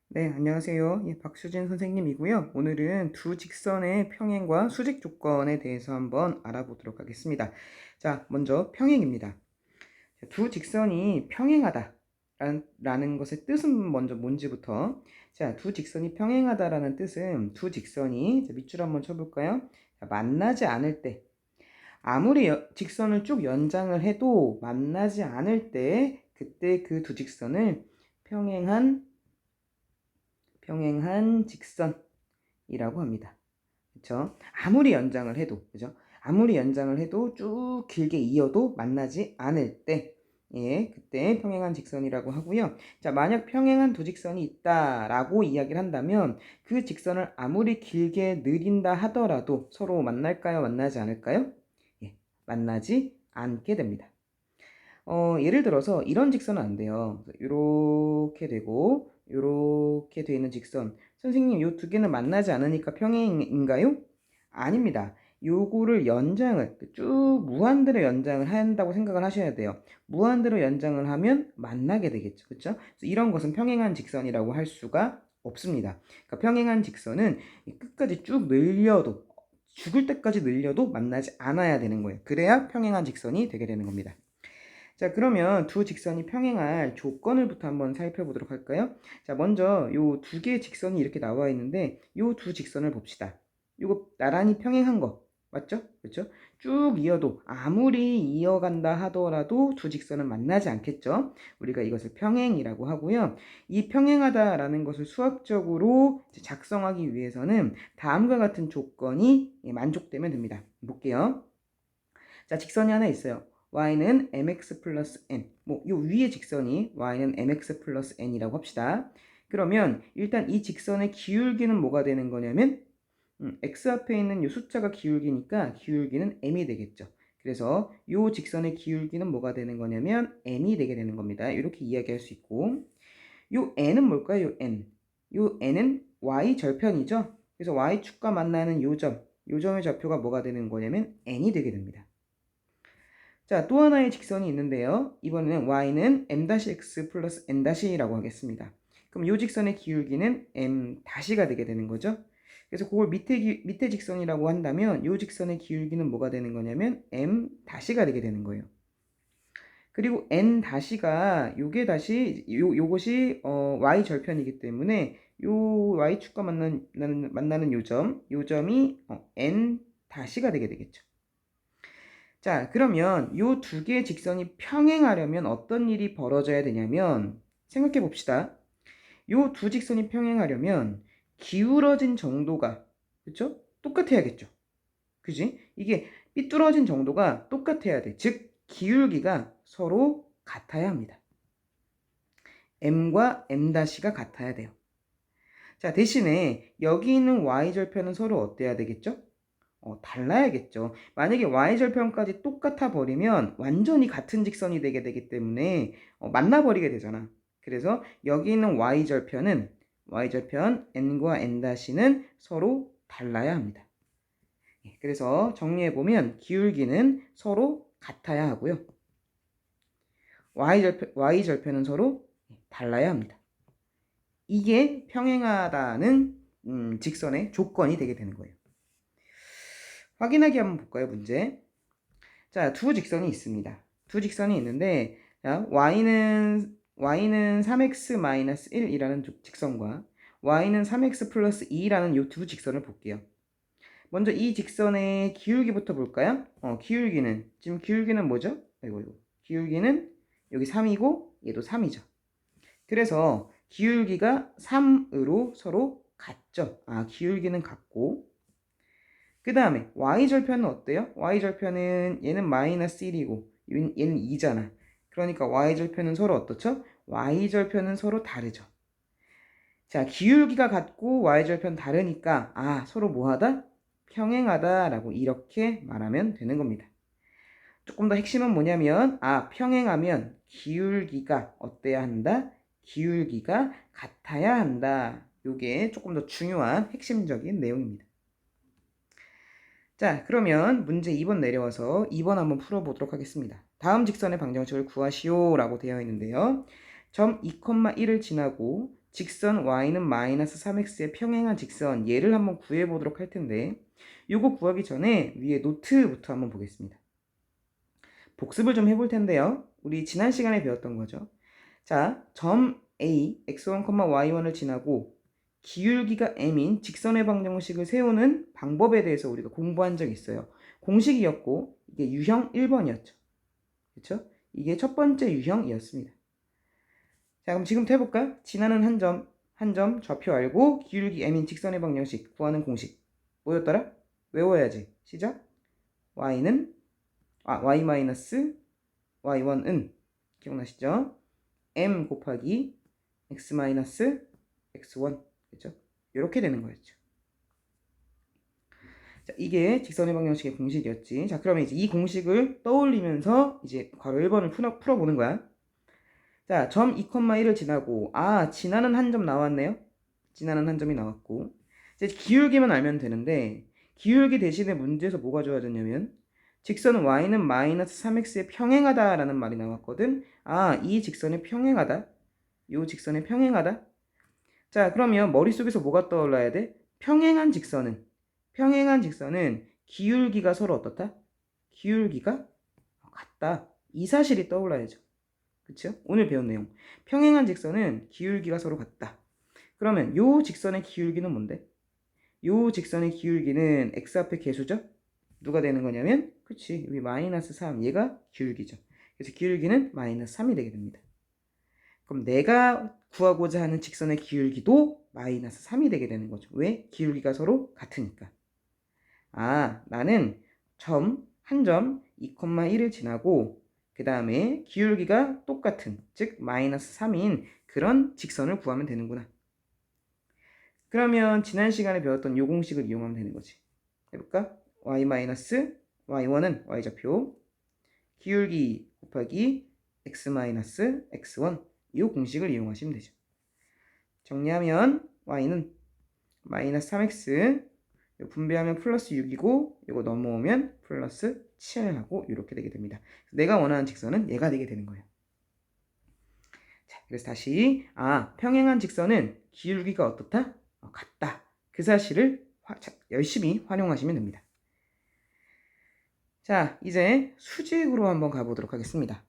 네, 안녕하세요. 박수진 선생님이고요. 오늘은 두 직선의 평행과 수직 조건에 대해서 한번 알아보도록 하겠습니다. 자, 먼저 평행입니다. 자, 두 직선이 평행하다라는 것의 뜻은 먼저 뭔지부터. 자, 두 직선이 평행하다라는 뜻은 두 직선이, 자, 밑줄 한번 쳐볼까요? 자, 만나지 않을 때, 아무리 직선을 쭉 연장을 해도 만나지 않을 때, 그때 그 두 직선을 평행한 직선이라고 합니다. 그렇죠? 아무리 연장을 해도, 그죠? 아무리 연장을 해도 쭉 길게 이어도 만나지 않을 때, 그때 평행한 직선이라고 하고요. 자, 만약 평행한 두 직선이 있다라고 이야기를 한다면 그 직선을 아무리 길게 느린다 하더라도 서로 만날까요? 만나지 않을까요? 만나지 않게 됩니다. 예를 들어서 이런 직선은 안 돼요. 이렇게 되고 이렇게 돼 있는 직선. 선생님, 이 두 개는 만나지 않으니까 평행인가요? 아닙니다. 요거를 연장을 쭉 무한대로 연장을 한다고 생각을 하셔야 돼요. 무한대로 연장을 하면 만나게 되겠죠. 그렇죠? 이런 것은 평행한 직선이라고 할 수가 없습니다. 그러니까 평행한 직선은 끝까지 쭉 늘려도 죽을 때까지 늘려도 만나지 않아야 되는 거예요. 그래야 평행한 직선이 되게 되는 겁니다. 자, 그러면 두 직선이 평행할 조건을부터 한번 살펴보도록 할까요? 자, 먼저 요 두 개의 직선이 이렇게 나와 있는데 요 두 직선을 봅시다. 요거 나란히 평행한 거 맞죠? 그렇죠? 쭉 이어도 아무리 이어간다 하더라도 두 직선은 만나지 않겠죠? 우리가 이것을 평행이라고 하고요. 이 평행하다라는 것을 수학적으로 작성하기 위해서는 다음과 같은 조건이 만족되면 됩니다. 볼게요. 자, 직선이 하나 있어요. y는 mx 플러스 n. 요 위에 직선이 y는 mx 플러스 n이라고 합시다. 그러면 일단 이 직선의 기울기는 뭐가 되는 거냐면 x 앞에 있는 요 숫자가 기울기니까 기울기는 m이 되겠죠. 그래서 요 직선의 기울기는 뭐가 되는 거냐면 m이 되게 되는 겁니다. 이렇게 이야기할 수 있고 요 n은 뭘까요? 요 n. 요 n은 y 절편이죠. 그래서 y축과 만나는 요 점의 좌표가 뭐가 되는 거냐면 n이 되게 됩니다. 자, 또 하나의 직선이 있는데요. 이번에는 y는 m-x 플러스 n-라고 하겠습니다. 그럼 이 직선의 기울기는 m-가 되게 되는 거죠. 그래서 그걸 밑에 직선이라고 한다면 이 직선의 기울기는 뭐가 되는 거냐면 m-가 되게 되는 거예요. 그리고 n-가 요것이 y 절편이기 때문에 요 y축과 만나는 요점이 n-가 되게 되겠죠. 자, 그러면 요 두 개의 직선이 평행하려면 어떤 일이 벌어져야 되냐면 생각해 봅시다. 요 두 직선이 평행하려면 기울어진 정도가 그렇죠? 똑같아야겠죠. 그지? 이게 삐뚤어진 정도가 똑같아야 돼. 즉 기울기가 서로 같아야 합니다. m과 m-가 같아야 돼요. 자, 대신에 여기 있는 y절편은 서로 어때야 되겠죠? 달라야겠죠. 만약에 y절편까지 똑같아 버리면 완전히 같은 직선이 되게 되기 때문에 만나 버리게 되잖아. 그래서 여기 있는 y절편 n과 n-는 서로 달라야 합니다. 그래서 정리해보면 기울기는 서로 같아야 하고요. y절편은 서로 달라야 합니다. 이게 평행하다는 직선의 조건이 되게 되는 거예요. 확인하기 한번 볼까요, 문제? 자, 두 직선이 있습니다. 두 직선이 있는데, 자, y는 3x-1이라는 직선과 y는 3x 플러스 2라는 이 두 직선을 볼게요. 먼저 이 직선의 기울기부터 볼까요? 지금 기울기는 뭐죠? 기울기는 여기 3이고 얘도 3이죠. 그래서 기울기가 3으로 서로 같죠. 기울기는 같고 그 다음에 y절편은 어때요? y절편은 얘는 마이너스 1이고 얘는 2잖아. 그러니까 y절편은 서로 어떻죠? y절편은 서로 다르죠. 자, 기울기가 같고 y절편 다르니까 서로 뭐하다? 평행하다라고 이렇게 말하면 되는 겁니다. 조금 더 핵심은 뭐냐면 평행하면 기울기가 어때야 한다? 기울기가 같아야 한다. 요게 조금 더 중요한 핵심적인 내용입니다. 자, 그러면 문제 2번 내려와서 2번 한번 풀어보도록 하겠습니다. 다음 직선의 방정식을 구하시오 라고 되어 있는데요. 점 2,1을 지나고 직선 y는 마이너스 3x에 평행한 직선 얘를 한번 구해보도록 할 텐데 요거 구하기 전에 위에 노트부터 한번 보겠습니다. 복습을 좀 해볼 텐데요. 우리 지난 시간에 배웠던 거죠. 자, 점 A, x1, y1을 지나고 기울기가 m인 직선의 방정식을 세우는 방법에 대해서 우리가 공부한 적이 있어요. 공식이었고 이게 유형 1번이었죠. 그렇죠? 이게 첫 번째 유형이었습니다. 자, 그럼 지금부터 해볼까? 지나는 한 점 좌표 알고 기울기 m인 직선의 방정식 구하는 공식 뭐였더라? 외워야지. 시작. y는 y 마이너스 y1은 기억나시죠? m 곱하기 x 마이너스 x1 그렇죠? 이렇게 되는 거였죠. 자, 이게 직선의 방정식의 공식이었지. 자, 그러면 이제 이 공식을 떠올리면서 이제 괄호 1번을 풀어보는 거야. 자, 점 2,1을 지나고 지나는 한 점 나왔네요. 지나는 한 점이 나왔고 이제 기울기만 알면 되는데 기울기 대신에 문제에서 뭐가 좋아졌냐면 직선 y는 마이너스 3x에 평행하다 라는 말이 나왔거든. 이 직선에 평행하다. 요 직선에 평행하다. 자, 그러면 머릿속에서 뭐가 떠올라야 돼? 평행한 직선은 기울기가 서로 어떻다? 기울기가 같다. 이 사실이 떠올라야죠. 그쵸? 오늘 배운 내용. 평행한 직선은 기울기가 서로 같다. 그러면 요 직선의 기울기는 뭔데? 요 직선의 기울기는 x 앞에 개수죠? 누가 되는 거냐면 그치 여기 마이너스 3 얘가 기울기죠. 그래서 기울기는 마이너스 3이 되게 됩니다. 그럼 내가 구하고자 하는 직선의 기울기도 마이너스 3이 되게 되는 거죠. 왜? 기울기가 서로 같으니까. 나는 한 점 2,1을 지나고 그 다음에 기울기가 똑같은 즉 마이너스 3인 그런 직선을 구하면 되는구나. 그러면 지난 시간에 배웠던 요 공식을 이용하면 되는 거지. 해볼까? y 마이너스 y1은 y좌표 기울기 곱하기 x 마이너스 x1 이 공식을 이용하시면 되죠. 정리하면 y는 마이너스 3x 분배하면 플러스 6이고 이거 넘어오면 플러스 7하고 이렇게 되게 됩니다. 내가 원하는 직선은 얘가 되게 되는 거예요. 자, 그래서 다시 평행한 직선은 기울기가 어떻다? 같다. 그 사실을 열심히 활용하시면 됩니다. 자, 이제 수직으로 한번 가보도록 하겠습니다.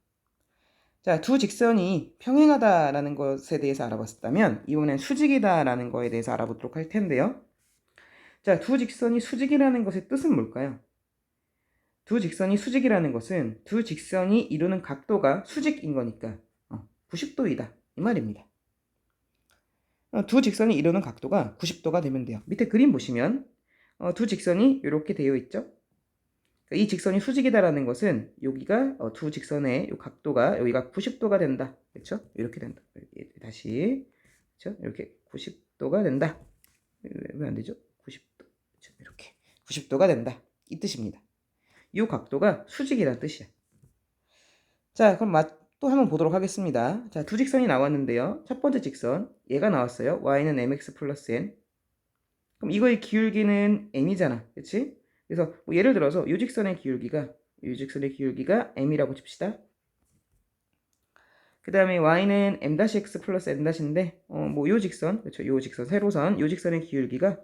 자, 두 직선이 평행하다라는 것에 대해서 알아봤다면 이번엔 수직이다라는 거에 대해서 알아보도록 할 텐데요. 자, 두 직선이 수직이라는 것의 뜻은 뭘까요? 두 직선이 수직이라는 것은 두 직선이 이루는 각도가 수직인 거니까 90도이다 이 말입니다. 두 직선이 이루는 각도가 90도가 되면 돼요. 밑에 그림 보시면 두 직선이 이렇게 되어 있죠. 이 직선이 수직이다라는 것은 여기가 두 직선의 이 각도가 여기가 90도가 된다. 그렇죠? 이렇게 된다. 다시 그렇죠? 이렇게 90도가 된다. 왜 안 되죠? 90도. 그렇죠? 이렇게 90도가 된다. 이 뜻입니다. 이 각도가 수직이라는 뜻이야. 자, 그럼 또 한번 보도록 하겠습니다. 자, 두 직선이 나왔는데요. 첫 번째 직선 얘가 나왔어요. y는 mx 플러스 n. 그럼 이거의 기울기는 m이잖아. 그렇지? 그래서 뭐 예를 들어서 이 직선의 기울기가 m이라고 칩시다. 그 다음에 y는 m-x 플러스 n-인데 뭐 요 직선, 그렇죠? 요 직선 세로선, 요 직선의 기울기가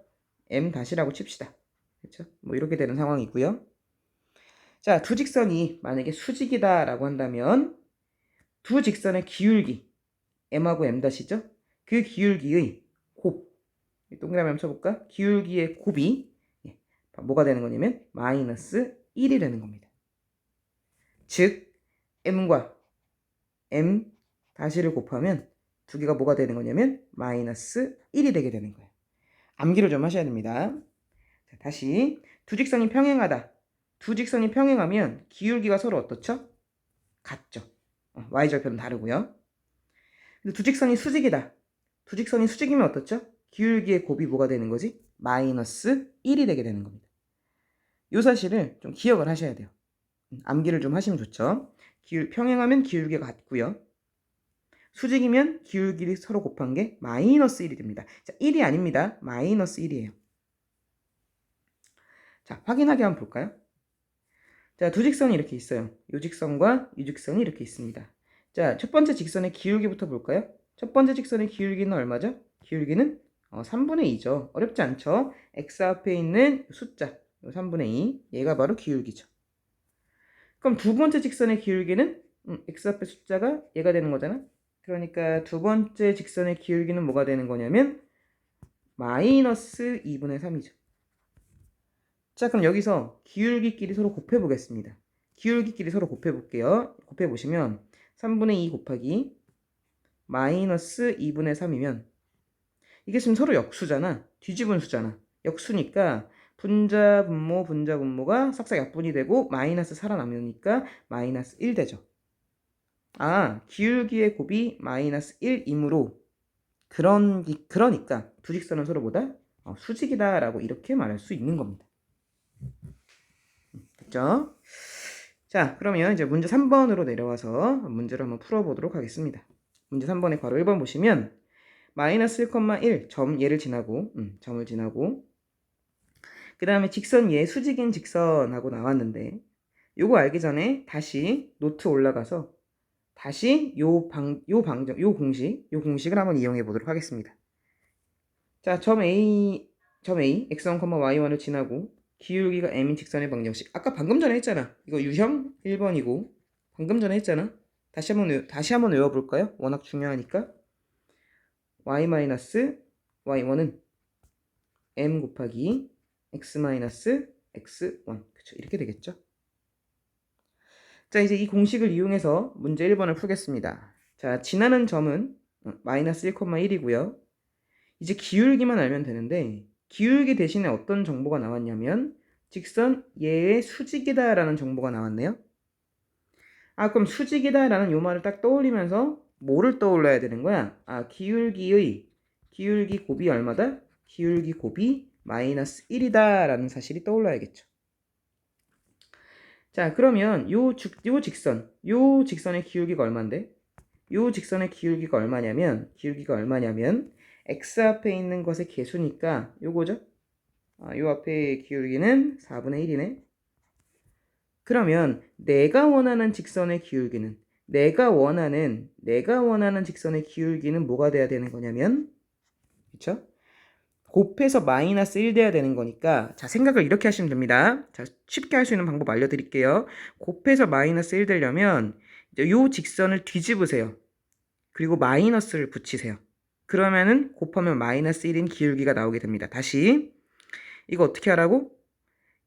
m-라고 칩시다. 그렇죠? 뭐 이렇게 되는 상황이고요. 자, 두 직선이 만약에 수직이다라고 한다면 두 직선의 기울기 m하고 m-죠? 그 기울기의 곱 동그라미 한번 쳐볼까? 기울기의 곱이 뭐가 되는 거냐면 마이너스 1이 되는 겁니다. 즉 m과 m-를 곱하면 두 개가 뭐가 되는 거냐면 마이너스 1이 되게 되는 거예요. 암기를 좀 하셔야 됩니다. 자, 다시 두 직선이 평행하다. 두 직선이 평행하면 기울기가 서로 어떻죠? 같죠. y절편은 다르고요. 근데 두 직선이 수직이다. 두 직선이 수직이면 어떻죠? 기울기의 곱이 뭐가 되는 거지? 마이너스 1이 되게 되는 겁니다. 이 사실을 좀 기억을 하셔야 돼요. 암기를 좀 하시면 좋죠. 평행하면 기울기가 같고요. 수직이면 기울기를 서로 곱한 게 마이너스 1이 됩니다. 자, 1이 아닙니다. 마이너스 1이에요. 자, 확인하게 한번 볼까요? 자, 두 직선이 이렇게 있어요. 이 직선과 이 직선이 이렇게 있습니다. 자, 첫 번째 직선의 기울기부터 볼까요? 첫 번째 직선의 기울기는 얼마죠? 기울기는 3분의 2죠. 어렵지 않죠? x 앞에 있는 숫자 3분의 2 얘가 바로 기울기죠. 그럼 두 번째 직선의 기울기는 x 앞에 숫자가 얘가 되는 거잖아. 그러니까 두 번째 직선의 기울기는 뭐가 되는 거냐면 마이너스 2분의 3이죠. 자, 그럼 여기서 기울기끼리 서로 곱해 보겠습니다. 기울기끼리 서로 곱해 볼게요. 곱해 보시면 3분의 2 곱하기 마이너스 2분의 3이면 이게 지금 서로 역수잖아. 뒤집은 수잖아. 역수니까 분자 분모가 싹싹 약분이 되고 마이너스 살아남으니까 마이너스 1 되죠. 아, 기울기의 곱이 마이너스 1이므로 그러니까 두 직선은 서로보다 수직이다 라고 이렇게 말할 수 있는 겁니다. 됐죠? 자, 그러면 이제 문제 3번으로 내려와서 문제를 한번 풀어보도록 하겠습니다. 문제 3번의 괄호 1번 보시면 마이너스 1,1 점 얘를 지나고 점을 지나고 그 다음에 직선 얘 수직인 직선하고 나왔는데 요거 알기 전에 다시 노트 올라가서 다시 요 공식을 한번 이용해 보도록 하겠습니다. 자, 점 A, x1, y1을 지나고 기울기가 m인 직선의 방정식. 아까 방금 전에 했잖아. 이거 유형 1번이고 방금 전에 했잖아. 다시 한번 외워볼까요? 워낙 중요하니까. y-y1은 m 곱하기 x-x1. 그쵸? 이렇게 되겠죠? 자, 이제 이 공식을 이용해서 문제 1번을 풀겠습니다. 자, 지나는 점은 마이너스 1,1이고요. 이제 기울기만 알면 되는데 기울기 대신에 어떤 정보가 나왔냐면 직선 얘의 수직이다 라는 정보가 나왔네요. 아, 그럼 수직이다 라는 요 말을 딱 떠올리면서 뭐를 떠올려야 되는 거야? 아, 기울기 곱이 얼마다? 기울기 곱이 마이너스 1이다 라는 사실이 떠올라야겠죠. 자, 그러면 요 직선의 기울기가 얼만데? 요 직선의 기울기가 얼마냐면 x 앞에 있는 것의 개수니까 요거죠? 요 앞에 기울기는 4분의 1이네. 그러면 내가 원하는 직선의 기울기는 내가 원하는 직선의 기울기는 뭐가 돼야 되는 거냐면 그쵸? 곱해서 마이너스 1 돼야 되는 거니까 자, 생각을 이렇게 하시면 됩니다. 자, 쉽게 할 수 있는 방법 알려드릴게요. 곱해서 마이너스 1 되려면 이제 요 직선을 뒤집으세요. 그리고 마이너스를 붙이세요. 그러면은 곱하면 마이너스 1인 기울기가 나오게 됩니다. 다시 이거 어떻게 하라고?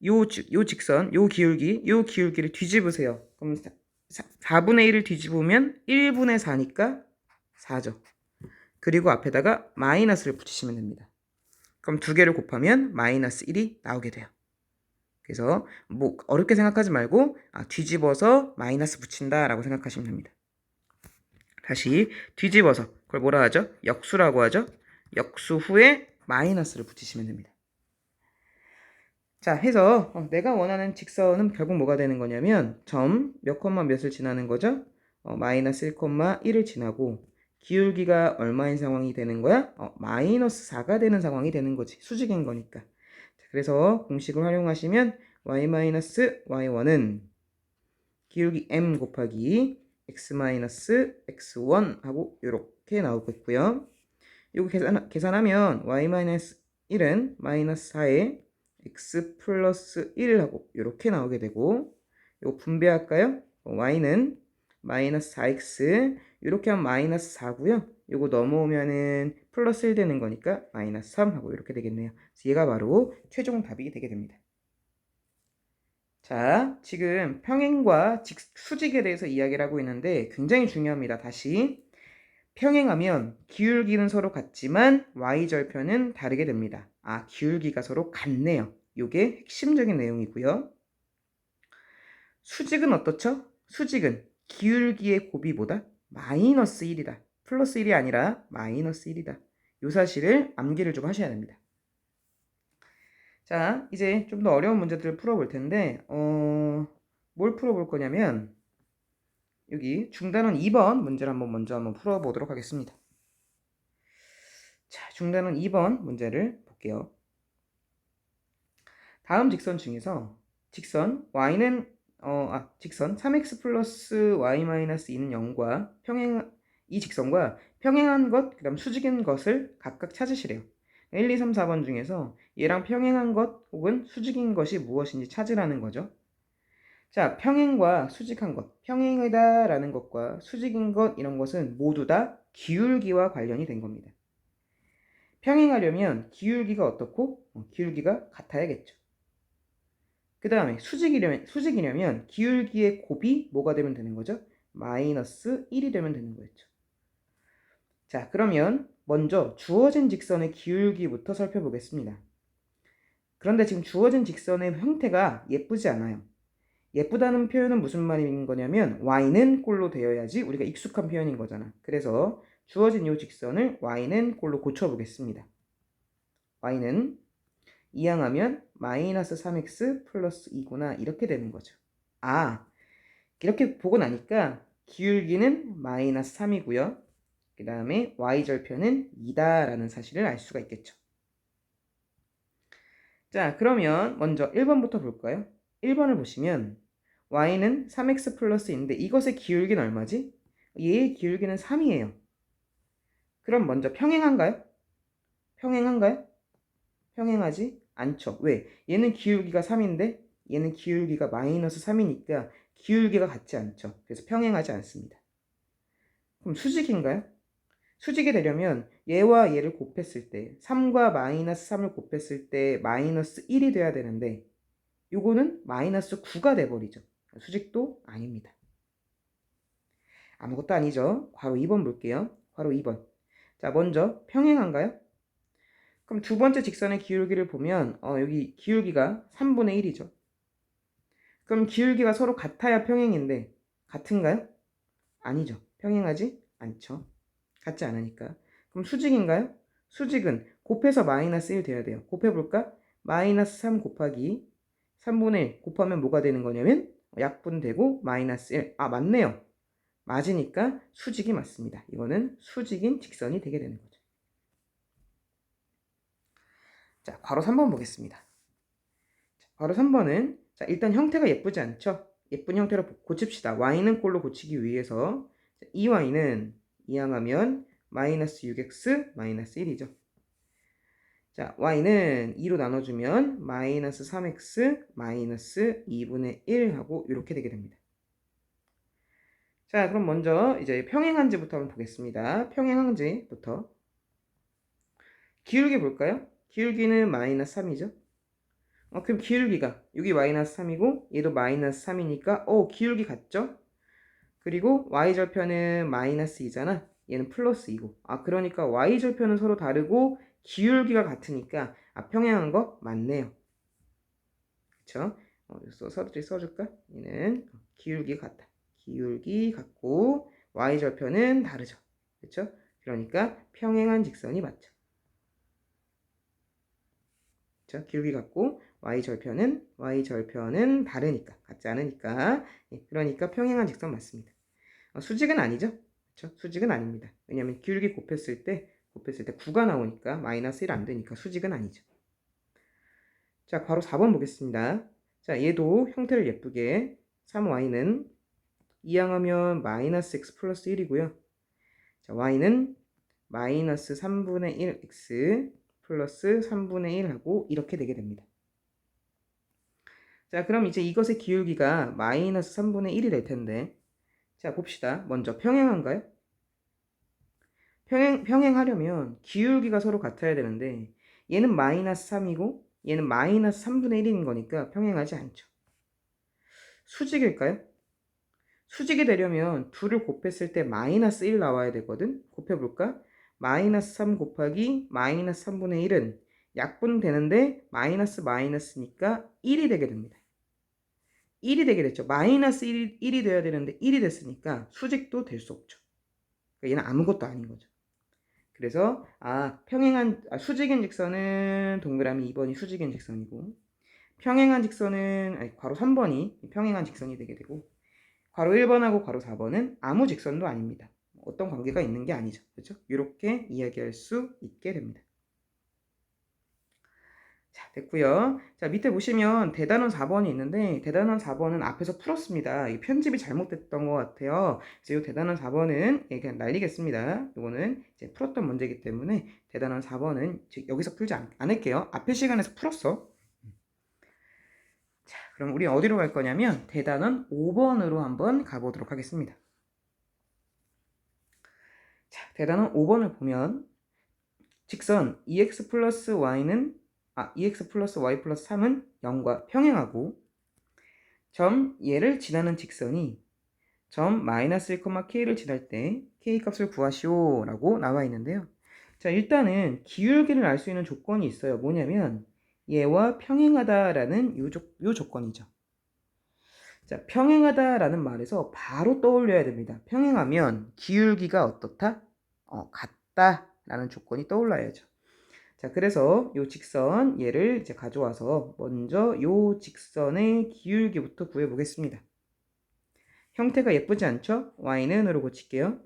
요 직선, 요 기울기를 뒤집으세요. 그럼 4분의 1을 뒤집으면 1분의 4니까 4죠. 그리고 앞에다가 마이너스를 붙이시면 됩니다. 그럼 두 개를 곱하면 마이너스 1이 나오게 돼요. 그래서 뭐 어렵게 생각하지 말고 뒤집어서 마이너스 붙인다 라고 생각하시면 됩니다. 다시 뒤집어서 그걸 뭐라 하죠? 역수라고 하죠. 역수 후에 마이너스를 붙이시면 됩니다. 자, 해서 내가 원하는 직선은 결국 뭐가 되는 거냐면 점 몇 콤마 몇을 지나는 거죠? 마이너스 1,1을 지나고 기울기가 얼마인 상황이 되는 거야? 마이너스 4가 되는 상황이 되는 거지. 수직인 거니까. 자, 그래서 공식을 활용하시면 y-y1은 기울기 m 곱하기 x-x1 하고 이렇게 나오겠고요. 이거 계산하면 y-1은 마이너스 4에 x 플러스 1 하고 이렇게 나오게 되고 이거 분배할까요? y는 마이너스 4x 이렇게 하면 마이너스 4고요. 이거 넘어오면은 플러스 1 되는 거니까 마이너스 3 하고 이렇게 되겠네요. 그래서 얘가 바로 최종 답이 되게 됩니다. 자, 지금 평행과 수직에 대해서 이야기를 하고 있는데 굉장히 중요합니다. 다시 평행하면 기울기는 서로 같지만 y절편은 다르게 됩니다. 아, 기울기가 서로 같네요. 이게 핵심적인 내용이고요. 수직은 어떻죠? 수직은 기울기의 곱이 뭐다? 마이너스 1이다. 플러스 1이 아니라 마이너스 1이다. 이 사실을 암기를 좀 하셔야 됩니다. 자, 이제 좀 더 어려운 문제들을 풀어볼 텐데 뭘 풀어볼 거냐면 여기 중단원 2번 문제를 먼저 한번 풀어보도록 하겠습니다. 자, 중단원 2번 문제를 볼게요. 다음 직선 중에서 직선 y는 직선 3x 플러스 y 마이너스 2는 0과 이 직선과 평행한 것, 그 다음 수직인 것을 각각 찾으시래요. 1, 2, 3, 4번 중에서 얘랑 평행한 것 혹은 수직인 것이 무엇인지 찾으라는 거죠. 자, 평행과 수직한 것, 평행이다 라는 것과 수직인 것 이런 것은 모두 다 기울기와 관련이 된 겁니다. 평행하려면 기울기가 어떻고? 기울기가 같아야겠죠. 그 다음에 수직이려면 기울기의 곱이 뭐가 되면 되는 거죠? 마이너스 1이 되면 되는 거였죠. 자, 그러면 먼저 주어진 직선의 기울기부터 살펴보겠습니다. 그런데 지금 주어진 직선의 형태가 예쁘지 않아요. 예쁘다는 표현은 무슨 말인 거냐면 y는 꼴로 되어야지 우리가 익숙한 표현인 거잖아. 그래서 주어진 이 직선을 y는 꼴로 고쳐보겠습니다. y는 이항하면 마이너스 3x 플러스 2구나 이렇게 되는 거죠. 아, 이렇게 보고 나니까 기울기는 마이너스 3이고요. 그 다음에 y절편은 2다 라는 사실을 알 수가 있겠죠. 자, 그러면 먼저 1번부터 볼까요? 1번을 보시면 y는 3x 플러스 2인데 이것의 기울기는 얼마지? 얘의 기울기는 3이에요. 그럼 먼저 평행한가요? 평행한가요? 평행하지 않죠. 왜? 얘는 기울기가 3인데 얘는 기울기가 마이너스 3이니까 기울기가 같지 않죠. 그래서 평행하지 않습니다. 그럼 수직인가요? 수직이 되려면 얘와 얘를 곱했을 때 3과 마이너스 3을 곱했을 때 마이너스 1이 돼야 되는데 요거는 마이너스 9가 돼버리죠. 수직도 아닙니다. 아무것도 아니죠. 괄호 2번 볼게요. 괄호 2번. 자, 먼저 평행한가요? 그럼 두 번째 직선의 기울기를 보면 여기 기울기가 3분의 1이죠. 그럼 기울기가 서로 같아야 평행인데 같은가요? 아니죠. 평행하지 않죠. 같지 않으니까. 그럼 수직인가요? 수직은 곱해서 마이너스 1 돼야 돼요. 곱해볼까? 마이너스 3 곱하기 3분의 1 곱하면 뭐가 되는 거냐면 약분되고 마이너스 1. 아, 맞네요. 맞으니까 수직이 맞습니다. 이거는 수직인 직선이 되게 되는 거죠. 자, 괄호 3번 보겠습니다. 자, 괄호 3번은 자, 일단 형태가 예쁘지 않죠? 예쁜 형태로 고칩시다. y는 꼴로 고치기 위해서 이 y는 이항하면 마이너스 6x 마이너스 1이죠. 자, y는 2로 나눠주면 마이너스 3x 마이너스 2분의 1 하고 이렇게 되게 됩니다. 자, 그럼 먼저 이제 평행한지부터 한번 보겠습니다. 평행한지부터 기울기 볼까요? 기울기는 마이너스 3이죠. 그럼 기울기가 여기 마이너스 3이고 얘도 마이너스 3이니까 기울기 같죠? 그리고 y절편은 마이너스 2잖아. 얘는 플러스 2고 그러니까 y절편은 서로 다르고 기울기가 같으니까 평행한 거 맞네요. 그쵸? 써줄까? 얘는 기울기 같다. 기울기 같고 y절편은 다르죠. 그쵸? 그러니까 평행한 직선이 맞죠. 그쵸? 기울기 같고 y절편은 다르니까 같지 않으니까 그러니까 평행한 직선 맞습니다. 수직은 아니죠. 그쵸? 수직은 아닙니다. 왜냐하면 기울기 곱했을 때 9가 나오니까 마이너스 1 안 되니까 수직은 아니죠. 자, 바로 4번 보겠습니다. 자, 얘도 형태를 예쁘게 3y는 이항하면 마이너스 x 플러스 1이고요. 자, y는 마이너스 3분의 1x 플러스 3분의 1 하고 이렇게 되게 됩니다. 자, 그럼 이제 이것의 기울기가 마이너스 3분의 1이 될 텐데 자, 봅시다. 먼저 평행한가요? 평행하려면 기울기가 서로 같아야 되는데 얘는 마이너스 3이고 얘는 마이너스 3분의 1인 거니까 평행하지 않죠. 수직일까요? 수직이 되려면 둘을 곱했을 때 마이너스 1 나와야 되거든. 곱해볼까? 마이너스 3 곱하기 마이너스 3분의 1은 약분되는데 마이너스 마이너스니까 1이 되게 됩니다. 1이 되게 됐죠. 마이너스 1이 돼야 되는데 1이 됐으니까 수직도 될 수 없죠. 그러니까 얘는 아무것도 아닌 거죠. 그래서 수직인 직선은 동그라미 2번이 수직인 직선이고 평행한 직선은 괄호 3번이 평행한 직선이 되게 되고 괄호 1번하고 괄호 4번은 아무 직선도 아닙니다. 어떤 관계가 있는 게 아니죠. 그렇죠? 이렇게 이야기할 수 있게 됩니다. 자, 됐고요. 자, 밑에 보시면 대단원 4번이 있는데 대단원 4번은 앞에서 풀었습니다. 이 편집이 잘못됐던 것 같아요. 그래서 이 대단원 4번은 그냥 날리겠습니다. 이거는 이제 풀었던 문제이기 때문에 대단원 4번은 여기서 풀지 않을게요. 앞에 시간에서 풀었어. 자, 그럼 우리 어디로 갈 거냐면 대단원 5번으로 한번 가보도록 하겠습니다. 자, 대단원 5번을 보면 직선 EX 플러스 Y 플러스 3은 0과 평행하고 점 얘를 지나는 직선이 점 마이너스 1, K를 지날 때 K 값을 구하시오 라고 나와 있는데요. 자, 일단은 기울기를 알 수 있는 조건이 있어요. 뭐냐면 얘와 평행하다라는 요 조건이죠. 자, 평행하다라는 말에서 바로 떠올려야 됩니다. 평행하면 기울기가 어떻다? 같다라는 조건이 떠올라야죠. 자, 그래서 요 직선 얘를 이제 가져와서 먼저 요 직선의 기울기부터 구해 보겠습니다. 형태가 예쁘지 않죠? y는으로 고칠게요.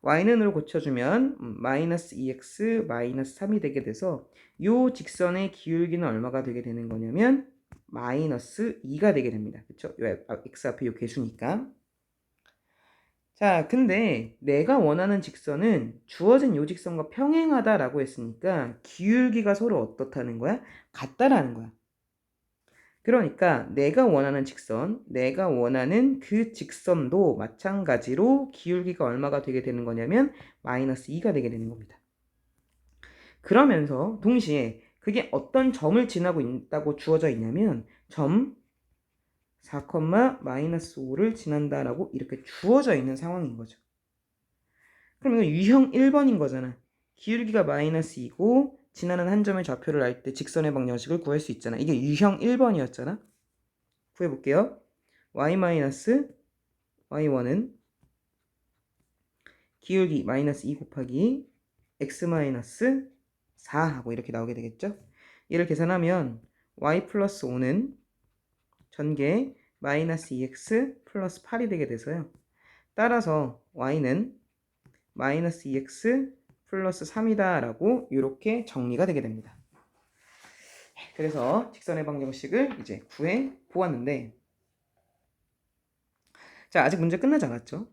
y는으로 고쳐주면 마이너스 2x 마이너스 3이 되게 돼서 요 직선의 기울기는 얼마가 되게 되는 거냐면 마이너스 2가 되게 됩니다. 그쵸? 요 x 앞에 요 개수니까. 자, 근데 내가 원하는 직선은 주어진 요 직선과 평행하다라고 했으니까 기울기가 서로 어떻다는 거야? 같다라는 거야. 그러니까 내가 원하는 직선, 내가 원하는 그 직선도 마찬가지로 기울기가 얼마가 되게 되는 거냐면 마이너스 2가 되게 되는 겁니다. 그러면서 동시에 그게 어떤 점을 지나고 있다고 주어져 있냐면 점 4, 마이너스 5를 지난다라고 이렇게 주어져 있는 상황인 거죠. 그럼 이거 유형 1번인 거잖아. 기울기가 마이너스 2고 지나는 한 점의 좌표를 알 때 직선의 방정식을 구할 수 있잖아. 이게 유형 1번이었잖아. 구해볼게요. y-y1은 기울기 마이너스 2 곱하기 x 마이너스 4 하고 이렇게 나오게 되겠죠. 얘를 계산하면 y 플러스 5는 전개 마이너스 2x 플러스 8이 되게 돼서요. 따라서 y는 마이너스 2x 플러스 3이다 라고 이렇게 정리가 되게 됩니다. 그래서 직선의 방정식을 이제 구해 보았는데 자, 아직 문제 끝나지 않았죠.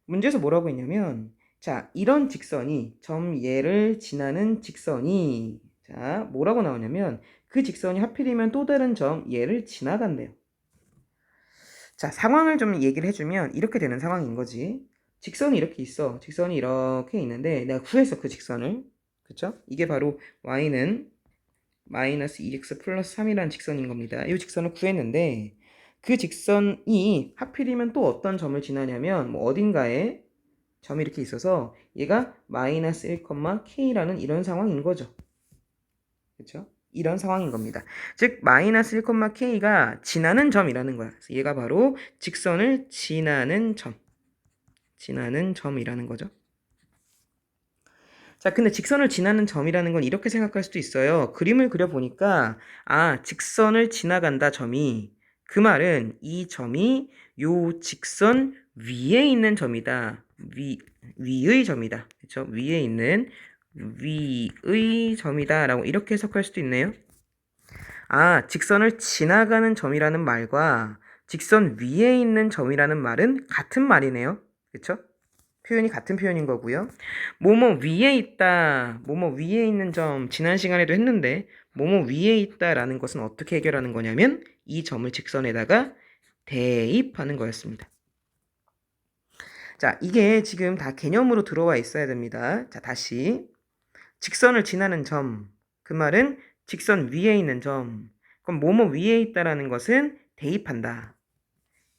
문제에서 뭐라고 했냐면 자, 이런 직선이 점 얘를 지나는 직선이 자, 뭐라고 나오냐면 그 직선이 하필이면 또 다른 점 얘를 지나간대요. 자, 상황을 좀 얘기를 해주면 이렇게 되는 상황인 거지. 직선이 이렇게 있어. 직선이 이렇게 있는데 내가 구했어, 그 직선을. 그쵸? 이게 바로 y는 마이너스 2x 플러스 3이라는 직선인 겁니다. 이 직선을 구했는데 그 직선이 하필이면 또 어떤 점을 지나냐면 뭐 어딘가에 점이 이렇게 있어서 얘가 마이너스 1, K라는 이런 상황인 거죠. 그렇죠? 이런 상황인 겁니다. 즉 마이너스 1, K가 지나는 점이라는 거야. 그래서 얘가 바로 직선을 지나는 점이라는 거죠. 자, 근데 직선을 지나는 점이라는 건 이렇게 생각할 수도 있어요. 그림을 그려보니까 직선을 지나간다 점이 그 말은 이 점이 요 직선 위에 있는 점이다. 위의 점이다. 그렇죠? 위에 있는 위의 점이다 라고 이렇게 해석할 수도 있네요. 직선을 지나가는 점이라는 말과 직선 위에 있는 점이라는 말은 같은 말이네요. 그렇죠? 표현이 같은 표현인 거고요. 뭐뭐 위에 있다, 뭐뭐 위에 있는 점 지난 시간에도 했는데 뭐뭐 위에 있다라는 것은 어떻게 해결하는 거냐면 이 점을 직선에다가 대입하는 거였습니다. 자, 이게 지금 다 개념으로 들어와 있어야 됩니다. 자, 다시 직선을 지나는 점, 그 말은 직선 위에 있는 점. 그럼 뭐뭐 위에 있다라는 것은 대입한다.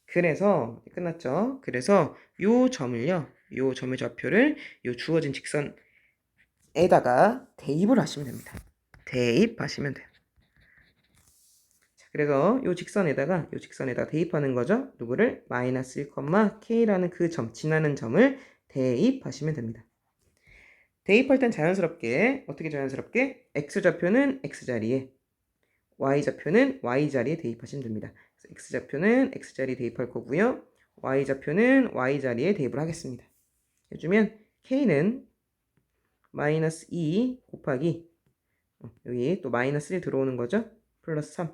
그래서 끝났죠. 그래서 요 점을요, 요 점의 좌표를 요 주어진 직선에다가 대입을 하시면 됩니다. 대입하시면 돼요. 자, 그래서 요 직선에다가 대입하는 거죠. 누구를? 마이너스 1, K라는 그 점, 지나는 점을 대입하시면 됩니다. 대입할 땐 자연스럽게 어떻게 자연스럽게 x좌표는 x자리에 y좌표는 y자리에 대입하시면 됩니다. x좌표는 x자리에 대입할 거고요. y좌표는 y자리에 대입을 하겠습니다. 해주면 k는 마이너스 2 곱하기 여기 또 마이너스 1 들어오는 거죠? 플러스 3.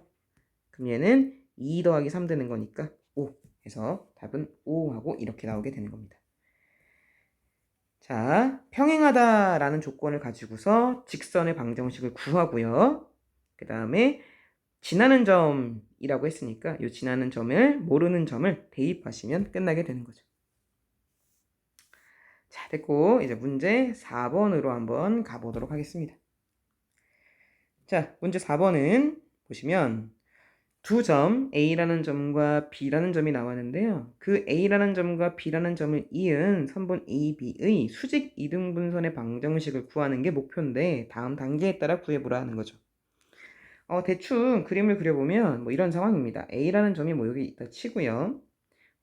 그럼 얘는 2 더하기 3 되는 거니까 5 해서 답은 5 하고 이렇게 나오게 되는 겁니다. 자, 평행하다라는 조건을 가지고서 직선의 방정식을 구하고요. 그 다음에 지나는 점이라고 했으니까 이 지나는 점을 모르는 점을 대입하시면 끝나게 되는 거죠. 자, 됐고 이제 문제 4번으로 한번 가보도록 하겠습니다. 자, 문제 4번은 보시면 두 점 A라는 점과 B라는 점이 나왔는데요. 그 A라는 점과 B라는 점을 이은 선분 AB의 수직 이등분선의 방정식을 구하는 게 목표인데 다음 단계에 따라 구해보라 하는 거죠. 대충 그림을 그려보면 뭐 이런 상황입니다. A라는 점이 뭐 여기 있다 치고요.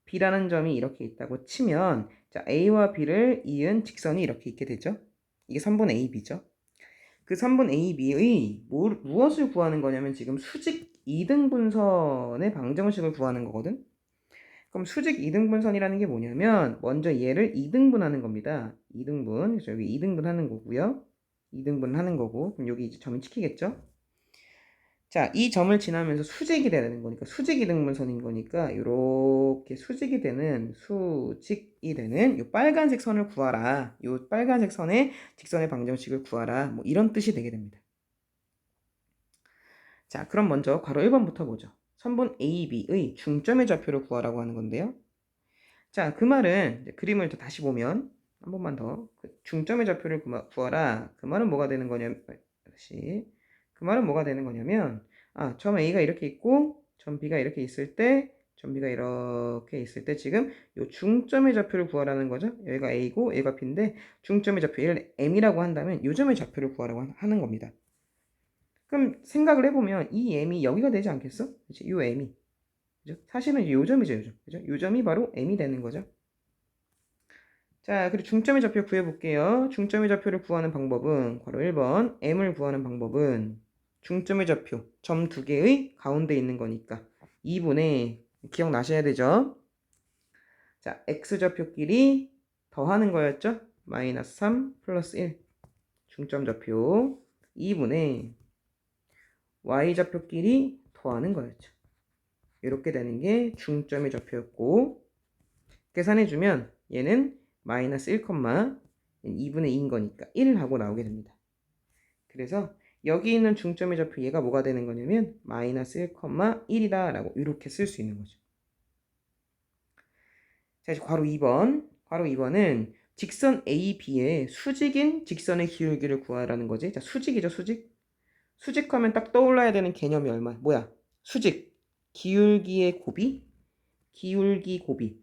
B라는 점이 이렇게 있다고 치면 자, A와 B를 이은 직선이 이렇게 있게 되죠. 이게 선분 AB죠. 그 선분 AB의 무엇을 구하는 거냐면 지금 수직 이등분선의 방정식을 구하는 거거든. 그럼 수직 이등분선이라는 게 뭐냐면 먼저 얘를 이등분하는 겁니다. 이등분. 그래서 여기 이등분하는 거고요. 이등분하는 거고 그럼 여기 이제 점이 찍히겠죠. 자, 이 점을 지나면서 수직이 되는 거니까 수직 이등분선인 거니까 이렇게 수직이 되는 이 빨간색 선을 구하라. 이 빨간색 선의 직선의 방정식을 구하라. 뭐 이런 뜻이 되게 됩니다. 자, 그럼 먼저 괄호 1번부터 보죠. 선분 AB의 중점의 좌표를 구하라고 하는 건데요. 자, 그 말은 이제 그림을 다시 보면 한 번만 더 중점의 좌표를 구하라. 그 말은 뭐가 되는 거냐면 그 말은 뭐가 되는 거냐면 점 A가 이렇게 있고 점 B가 이렇게 있을 때 점 B가 이렇게 있을 때 지금 요 중점의 좌표를 구하라는 거죠. 여기가 A고 얘가 B인데 중점의 좌표 얘를 M이라고 한다면 요 점의 좌표를 구하라고 하는 겁니다. 그럼 생각을 해보면 이 M이 여기가 되지 않겠어? 그치? 요 M이. 그죠? 사실은 요 점이죠, 요 점. 그죠? 요 점이 바로 M이 되는 거죠. 자, 그리고 중점의 좌표 구해볼게요. 중점의 좌표를 구하는 방법은 괄호 1번 M을 구하는 방법은 중점의 좌표 점 두 개의 가운데 있는 거니까 2분의 기억나셔야 되죠. 자, X좌표끼리 더하는 거였죠. 마이너스 3 플러스 1 중점 좌표 2분의 Y좌표끼리 더하는 거였죠. 이렇게 되는 게 중점의 좌표였고 계산해주면 얘는 마이너스 1, 2분의 2인 거니까 1 하고 나오게 됩니다. 그래서 여기 있는 중점의 좌표 얘가 뭐가 되는 거냐면 마이너스 1, 1이다 라고 이렇게 쓸 수 있는 거죠. 자, 이제 괄호 2번. 괄호 2번은 직선 AB의 수직인 직선의 기울기를 구하라는 거지. 자, 수직이죠, 수직. 수직하면 딱 떠올라야 되는 개념이 뭐야? 수직. 기울기의 곱이 기울기 곱이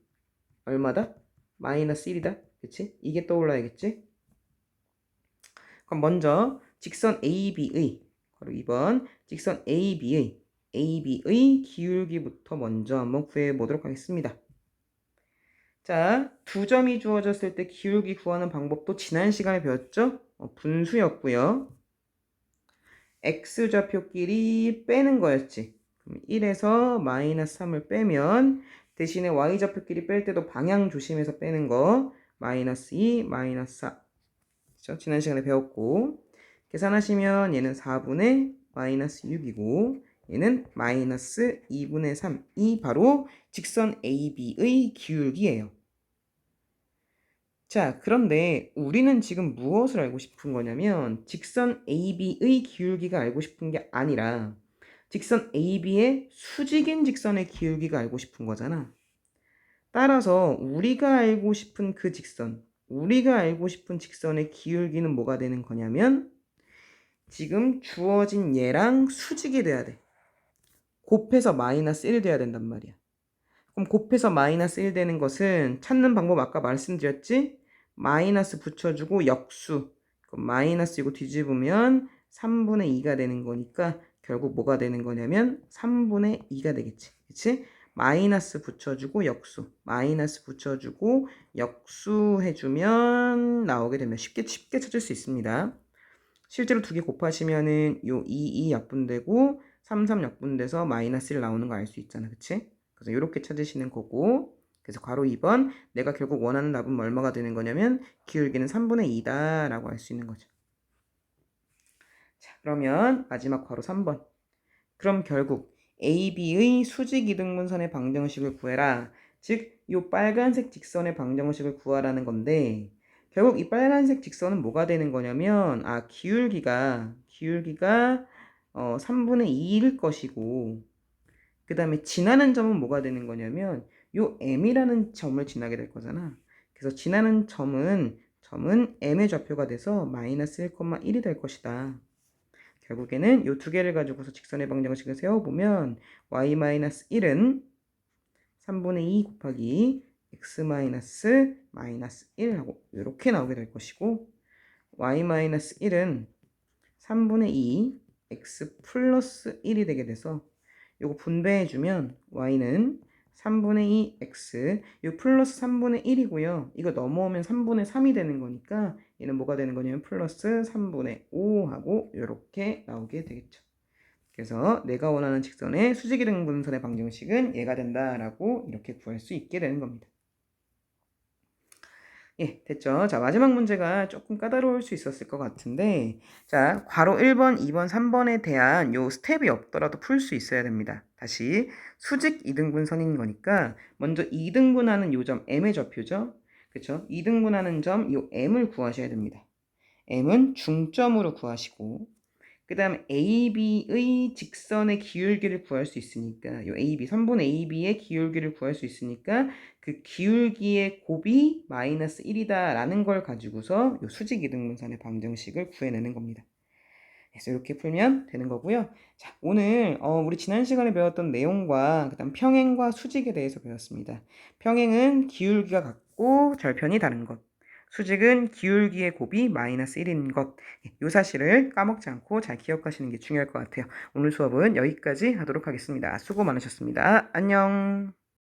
얼마다? 마이너스 1이다. 그치? 이게 떠올라야겠지? 그럼 먼저 직선 AB의 바로 2번 직선 AB의 기울기부터 먼저 한번 구해보도록 하겠습니다. 자, 두 점이 주어졌을 때 기울기 구하는 방법도 지난 시간에 배웠죠? 분수였고요. X좌표끼리 빼는 거였지. 그럼 1에서 마이너스 3을 빼면 대신에 Y좌표끼리 뺄 때도 방향 조심해서 빼는 거 마이너스 2, 마이너스 4 그렇죠? 지난 시간에 배웠고 계산하시면 얘는 4분의 마이너스 6이고 얘는 마이너스 2분의 3이 바로 직선 AB의 기울기예요. 자, 그런데 우리는 지금 무엇을 알고 싶은 거냐면 직선 AB의 기울기가 알고 싶은 게 아니라 직선 AB의 수직인 직선의 기울기가 알고 싶은 거잖아. 따라서 우리가 알고 싶은 우리가 알고 싶은 직선의 기울기는 뭐가 되는 거냐면 지금 주어진 얘랑 수직이 돼야 돼. 곱해서 마이너스 1 돼야 된단 말이야. 그럼 곱해서 마이너스 1 되는 것은 찾는 방법 아까 말씀드렸지? 마이너스 붙여주고 역수. 그럼 마이너스 이거 뒤집으면 3분의 2가 되는 거니까 결국 뭐가 되는 거냐면 3분의 2가 되겠지. 그치? 마이너스 붙여주고 역수. 마이너스 붙여주고 역수 해주면 나오게 되면 쉽게 찾을 수 있습니다. 실제로 두 개 곱하시면은 요 2 약분되고 3 약분돼서 마이너스 1 나오는 거 알 수 있잖아. 그치? 그래서 이렇게 찾으시는 거고 그래서 괄호 2번 내가 결국 원하는 답은 얼마가 되는 거냐면 기울기는 3분의 2다 라고 할 수 있는 거죠. 자, 그러면 마지막 괄호 3번. 그럼 결국 AB의 수직 이등분선의 방정식을 구해라. 즉, 이 빨간색 직선의 방정식을 구하라는 건데, 결국 이 빨간색 직선은 뭐가 되는 거냐면, 기울기가 3분의 2일 것이고, 그 다음에 지나는 점은 뭐가 되는 거냐면, 요 m이라는 점을 지나게 될 거잖아. 그래서 지나는 점은 m의 좌표가 돼서 마이너스 1,1이 될 것이다. 결국에는 이 두 개를 가지고서 직선의 방정식을 세워보면 y-1은 3분의 2 곱하기 x-1 하고 이렇게 나오게 될 것이고, y-1은 3분의 2 x 플러스 1이 되게 돼서 이거 분배해주면 y는 3분의 2 x, 이 플러스 3분의 1이고요. 이거 넘어오면 3분의 3이 되는 거니까 얘는 뭐가 되는 거냐면 플러스 3분의 5 하고 이렇게 나오게 되겠죠. 그래서 내가 원하는 직선의 수직이등분선의 방정식은 얘가 된다라고 이렇게 구할 수 있게 되는 겁니다. 예, 됐죠? 자, 마지막 문제가 조금 까다로울 수 있었을 것 같은데, 자, 괄호 1번, 2번, 3번에 대한 요 스텝이 없더라도 풀 수 있어야 됩니다. 다시 수직 이등분선인 거니까 먼저 이등분하는 요 점 m의 좌표죠? 그쵸? 이등분하는 점 요 m을 구하셔야 됩니다. m은 중점으로 구하시고, 그 다음 AB의 직선의 기울기를 구할 수 있으니까 요 AB, 3분 AB의 기울기를 구할 수 있으니까 그 기울기의 곱이 마이너스 1이다 라는 걸 가지고서 요 수직이등분선의 방정식을 구해내는 겁니다. 그래서 이렇게 풀면 되는 거고요. 자, 오늘 우리 지난 시간에 배웠던 내용과 그다음 평행과 수직에 대해서 배웠습니다. 평행은 기울기가 같고 절편이 다른 것. 수직은 기울기의 곱이 마이너스 1인 것. 이 사실을 까먹지 않고 잘 기억하시는 게 중요할 것 같아요. 오늘 수업은 여기까지 하도록 하겠습니다. 수고 많으셨습니다. 안녕.